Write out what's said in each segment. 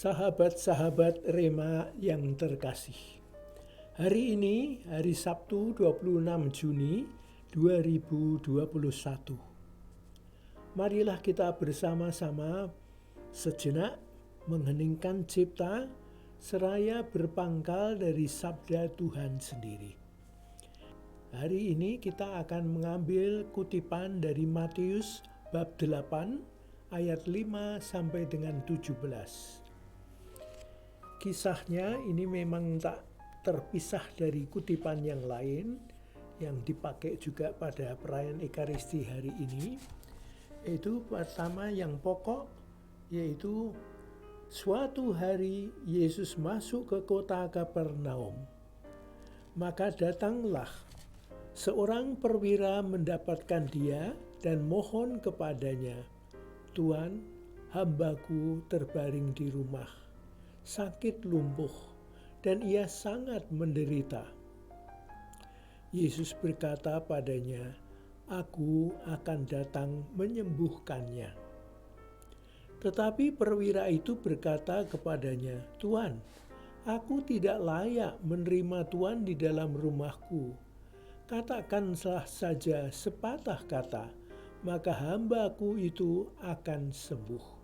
Sahabat-sahabat Rema yang terkasih. Hari ini hari Sabtu 26 Juni 2021. Marilah kita bersama-sama sejenak mengheningkan cipta seraya berpangkal dari sabda Tuhan sendiri. Hari ini kita akan mengambil kutipan dari Matius bab 8 ayat 5 sampai dengan 17. Kisahnya ini memang tak terpisah dari kutipan yang lain yang dipakai juga pada perayaan Ekaristi hari ini. Itu pertama yang pokok, yaitu suatu hari Yesus masuk ke kota Kapernaum. Maka datanglah seorang perwira mendapatkan dia dan mohon kepadanya, "Tuan, hambaku terbaring di rumah, sakit lumpuh, dan ia sangat menderita." Yesus berkata padanya, "Aku akan datang menyembuhkannya." Tetapi perwira itu berkata kepadanya, "Tuan, aku tidak layak menerima Tuan di dalam rumahku. Katakanlah saja sepatah kata, maka hambaku itu akan sembuh.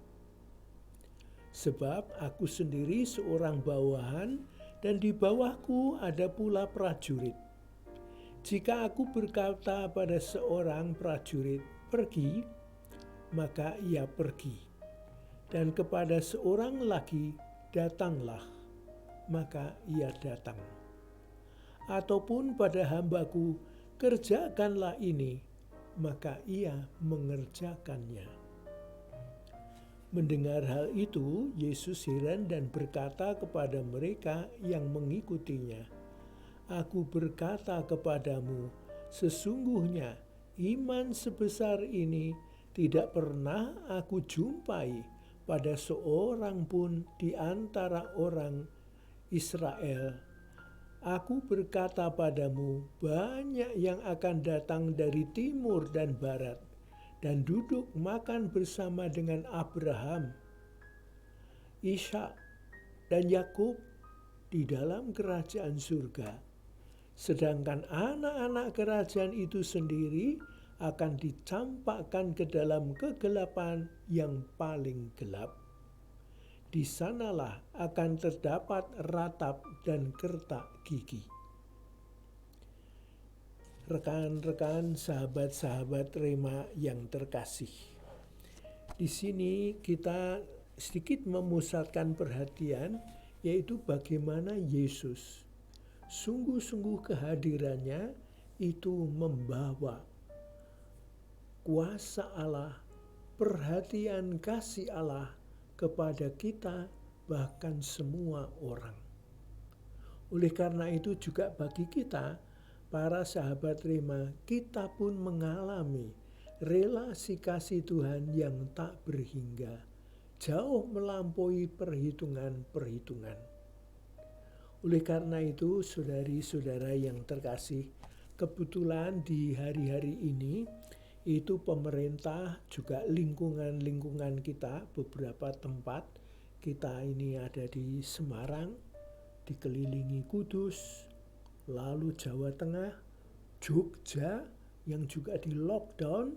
Sebab aku sendiri seorang bawahan dan di bawahku ada pula prajurit. Jika aku berkata pada seorang prajurit, 'Pergi,' maka ia pergi. Dan kepada seorang lagi, 'Datanglah,' maka ia datang. Ataupun pada hambaku, 'Kerjakanlah ini,' maka ia mengerjakannya." Mendengar hal itu, Yesus heran dan berkata kepada mereka yang mengikutinya, "Aku berkata kepadamu, sesungguhnya iman sebesar ini tidak pernah aku jumpai pada seorang pun di antara orang Israel. Aku berkata padamu, banyak yang akan datang dari timur dan barat dan duduk makan bersama dengan Abraham, Ishak, dan Yakub di dalam kerajaan surga. Sedangkan anak-anak kerajaan itu sendiri akan dicampakkan ke dalam kegelapan yang paling gelap. Di sanalah akan terdapat ratap dan kertak gigi." Rekan-rekan, sahabat-sahabat Rema yang terkasih. Di sini kita sedikit memusatkan perhatian, yaitu bagaimana Yesus sungguh-sungguh kehadirannya itu membawa kuasa Allah, perhatian kasih Allah kepada kita, bahkan semua orang. Oleh karena itu juga bagi kita, para sahabat Rema, kita pun mengalami relasi kasih Tuhan yang tak berhingga, jauh melampaui perhitungan-perhitungan. Oleh karena itu, saudari-saudara yang terkasih, kebetulan di hari-hari ini, itu pemerintah juga lingkungan-lingkungan kita, beberapa tempat, kita ini ada di Semarang, dikelilingi Kudus, lalu Jawa Tengah, Jogja yang juga di lockdown,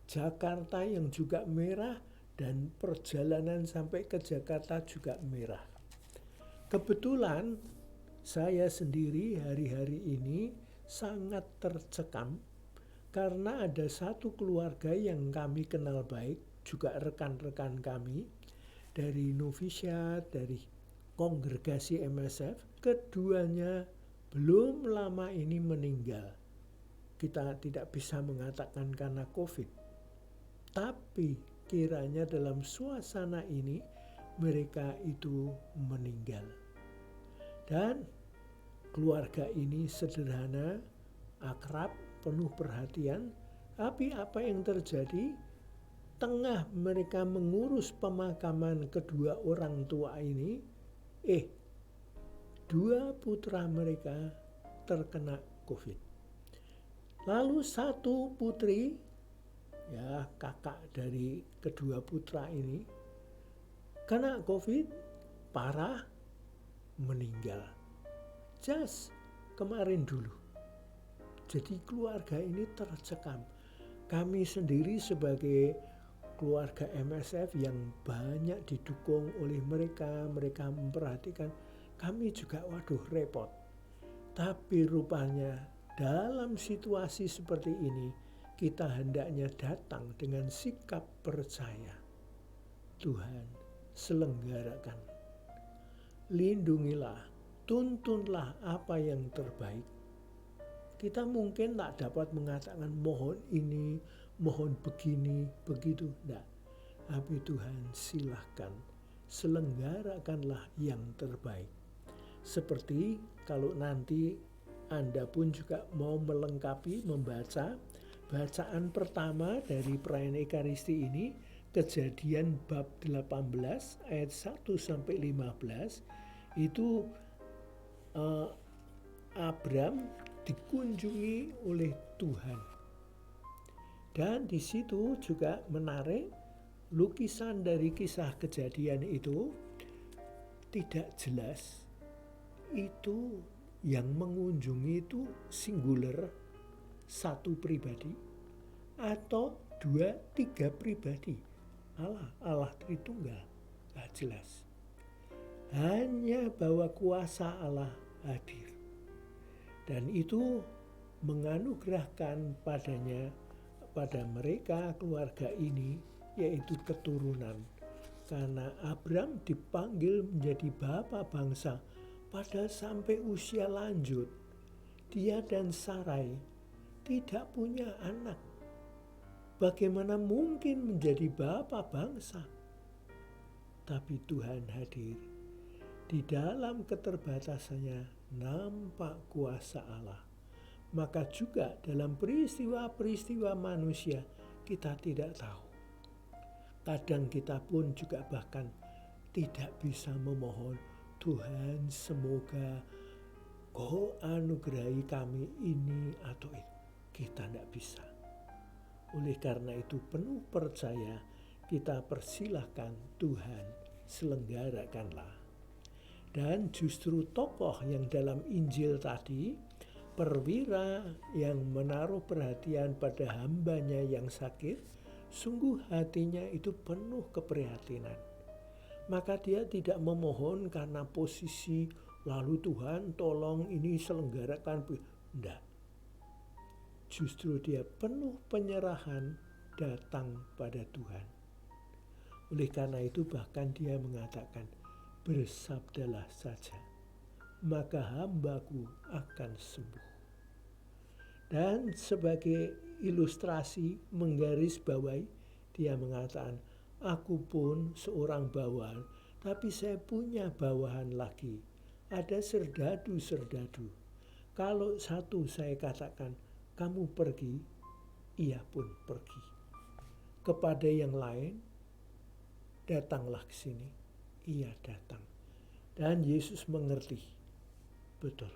Jakarta yang juga merah, dan perjalanan sampai ke Jakarta juga merah. Kebetulan saya sendiri hari-hari ini sangat tercekam karena ada satu keluarga yang kami kenal baik, juga rekan-rekan kami dari novisiat, dari kongregasi MSF, keduanya belum lama ini meninggal. Kita tidak bisa mengatakan karena COVID, tapi kiranya dalam suasana ini mereka itu meninggal. Dan keluarga ini sederhana, akrab, penuh perhatian, tapi apa yang terjadi? Tengah mereka mengurus pemakaman kedua orang tua ini, dua putra mereka terkena COVID. Lalu satu putri, ya kakak dari kedua putra ini, kena COVID, parah, meninggal. Just kemarin dulu. Jadi keluarga ini tercekam. Kami sendiri sebagai keluarga MSF yang banyak didukung oleh mereka memperhatikan, kami juga repot. Tapi rupanya dalam situasi seperti ini, kita hendaknya datang dengan sikap percaya. Tuhan, selenggarakan. Lindungilah, tuntunlah apa yang terbaik. Kita mungkin tak dapat mengatakan mohon ini, mohon begini, begitu. Tidak. Tapi Tuhan silahkan, selenggarakanlah yang terbaik. Seperti kalau nanti Anda pun juga mau melengkapi membaca bacaan pertama dari perayaan Ekaristi ini, Kejadian bab 18 ayat 1-15, itu Abram dikunjungi oleh Tuhan. Dan di situ juga menarik, lukisan dari kisah kejadian itu tidak jelas itu yang mengunjungi itu singular, satu pribadi atau 2-3 pribadi. Allah Tritunggal, gak jelas. Hanya bahwa kuasa Allah hadir. Dan itu menganugerahkan pada mereka keluarga ini, yaitu keturunan. Karena Abram dipanggil menjadi bapa bangsa pada sampai usia lanjut. Dia dan Sarai tidak punya anak. Bagaimana mungkin menjadi bapa bangsa? Tapi Tuhan hadir. Di dalam keterbatasannya nampak kuasa Allah. Maka juga dalam peristiwa-peristiwa manusia kita tidak tahu. Kadang kita pun juga bahkan tidak bisa memohon, Tuhan semoga Kau anugerahi kami ini atau itu. Kita tidak bisa. Oleh karena itu penuh percaya kita persilahkan Tuhan selenggarakanlah. Dan justru tokoh yang dalam Injil tadi, perwira yang menaruh perhatian pada hambanya yang sakit, sungguh hatinya itu penuh keprihatinan. Maka dia tidak memohon karena posisi, lalu Tuhan tolong ini selenggarakan. Tidak. Justru dia penuh penyerahan datang pada Tuhan. Oleh karena itu bahkan dia mengatakan, bersabdalah saja, maka hambaku akan sembuh. Dan sebagai ilustrasi menggarisbawahi, dia mengatakan, aku pun seorang bawahan, tapi saya punya bawahan lagi. Ada serdadu-serdadu. Kalau satu saya katakan, kamu pergi, ia pun pergi. Kepada yang lain, datanglah ke sini, ia datang. Dan Yesus mengerti. Betul.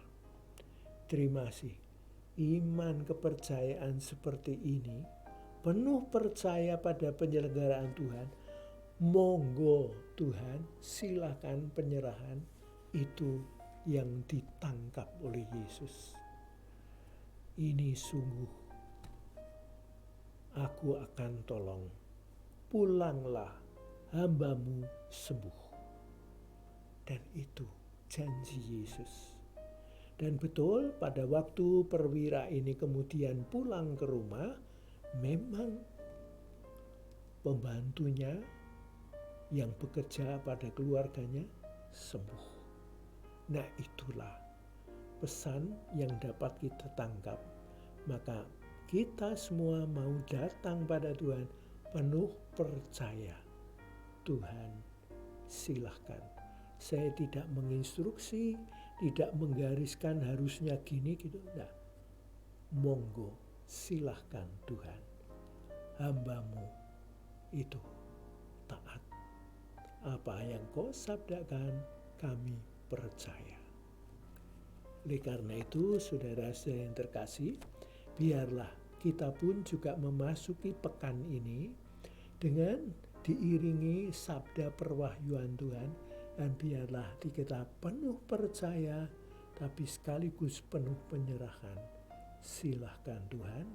Terima kasih. Iman kepercayaan seperti ini, penuh percaya pada penyelenggaraan Tuhan. Monggo Tuhan, silakan penyerahan itu yang ditangkap oleh Yesus. Ini sungguh, aku akan tolong. Pulanglah, hambamu sembuh. Dan itu janji Yesus. Dan betul pada waktu perwira ini kemudian pulang ke rumah, memang pembantunya yang bekerja pada keluarganya sembuh. Nah itulah pesan yang dapat kita tangkap. Maka kita semua mau datang pada Tuhan penuh percaya. Tuhan silahkan. Saya tidak menginstruksi, tidak menggariskan harusnya gini gitu. Nah, monggo silahkan Tuhan. Hambamu itu taat. Apa yang kau sabdakan kami percaya. Oleh karena itu, saudara-saudara yang terkasih, biarlah kita pun juga memasuki pekan ini dengan diiringi sabda perwahyuan Tuhan dan biarlah kita penuh percaya tapi sekaligus penuh penyerahan. Silahkan Tuhan,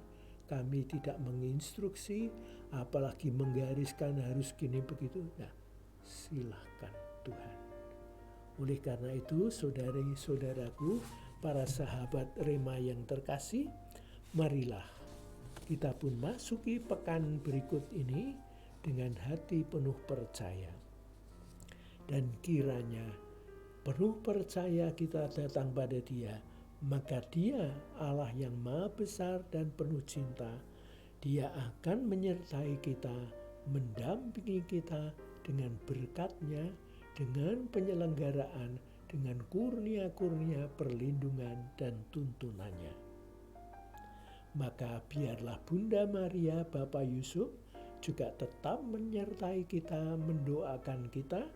kami tidak menginstruksi apalagi menggariskan harus gini begitu. Nah, silahkan Tuhan. Oleh karena itu, saudari-saudaraku, para sahabat Rema yang terkasih, marilah kita pun masuki pekan berikut ini dengan hati penuh percaya. Dan kiranya penuh percaya kita datang pada Dia, maka Dia Allah yang maha besar dan penuh cinta. Dia akan menyertai kita, mendampingi kita dengan berkat-Nya, dengan penyelenggaraan, dengan kurnia-kurnia perlindungan dan tuntunannya. Maka biarlah Bunda Maria, Bapak Yusuf juga tetap menyertai kita, mendoakan kita,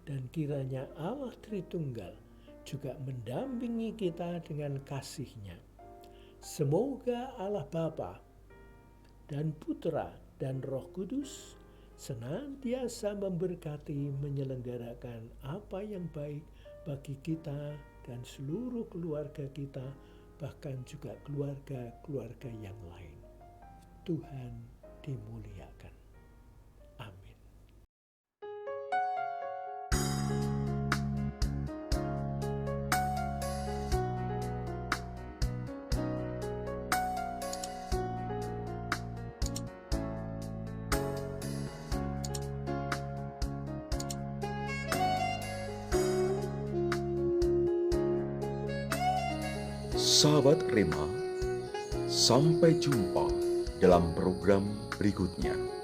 dan kiranya Allah Tritunggal juga mendampingi kita dengan kasih-Nya. Semoga Allah Bapa dan Putra dan Roh Kudus senantiasa memberkati, menyelenggarakan apa yang baik bagi kita dan seluruh keluarga kita, bahkan juga keluarga-keluarga yang lain. Tuhan dimuliakan. Amin. Sahabat Rema, sampai jumpa dalam program berikutnya.